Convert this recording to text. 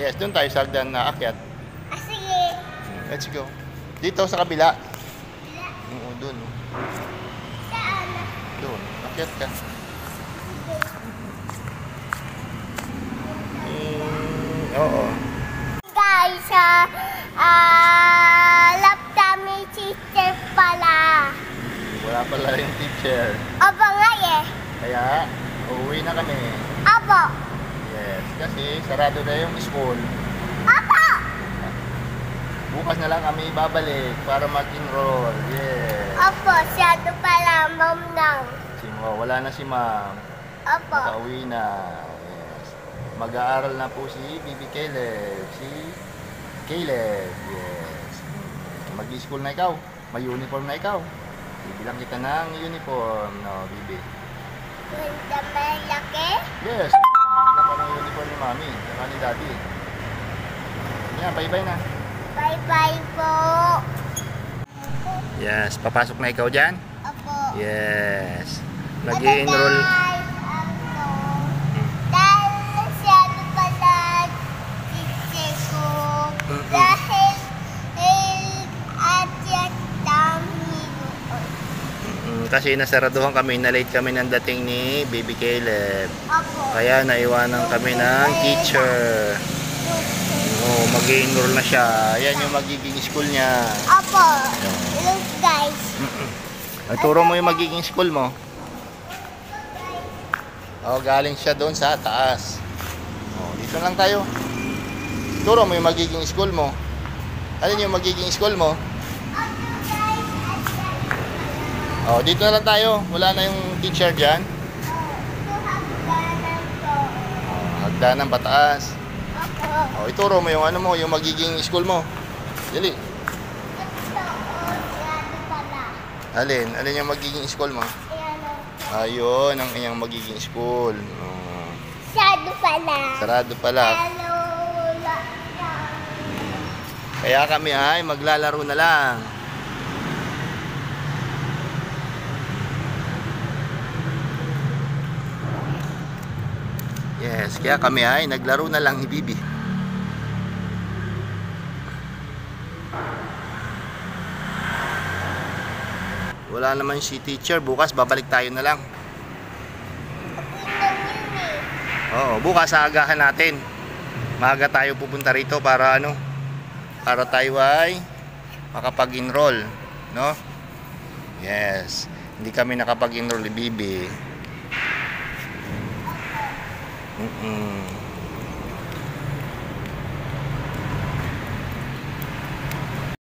Yes, doon tayo sa hagdan na akyat. Sige. Let's go. Dito sa kabila. Wala. Oo, doon. Saan? Doon. Akyat ka. Oo. Guys, love tummy sister pala. Wala pala yung teacher. Aba nga eh. Kaya, uuwi na kami. Aba. Yes, kasi sarado na yung school. Aba. Bukas na lang kami babalik para mag-enroll. Yes. Opo, siyado pala, mom nang. Wala na si ma'am. Opo. Nakauwi na. Yes. Mag-aaral na po si Bibi Caleb. Si Caleb. Yes. Mag-school na ikaw. May uniform na ikaw. Bibilang kita ng uniform. No, Bibi. Ganda malaki. Yes. Bibilang pa ng uniform ni Mami. Saka ni Daddy. Yan, bye-bye na. Bye-bye po. Yes. Papasok na ikaw dyan? Opo. Yes. Mag-i-enroll. Dahil siyado pala teacher ko. Dahil at dami ko. Kasi nasaraduhan kami, na-late kami ng dating ni Baby Caleb. Opo. Kaya naiwanan kami ng teacher. Oh, mag-i-enroll na siya. Yan yung magiging school niya. Opo. Look guys. Turo mo yung magiging school mo. Oh, galing siya doon sa taas. Oh, dito lang tayo. Turo mo yung magiging school mo. Alin yung magiging school mo? Oh, dito na lang tayo. Wala na yung teacher diyan. Oh, hagdanan pataas. Oh, ituro mo yung ano mo, yung magiging school mo. Dali. Alin? Alin yung magiging school mo? Ayun, ang iyang magiging school. Oh. Siyado pala. Sarado pala. Hello. Kaya kami ay maglalaro na lang. Yes, kaya kami ay naglaro na lang ni Bibi. Wala naman si teacher, bukas babalik tayo na lang. Oo, bukas aagahan natin. Maaga tayo pupunta rito para ano? Para tayo ay makapag-enroll, no? Yes. Hindi kami nakapag-enroll ni Bibi.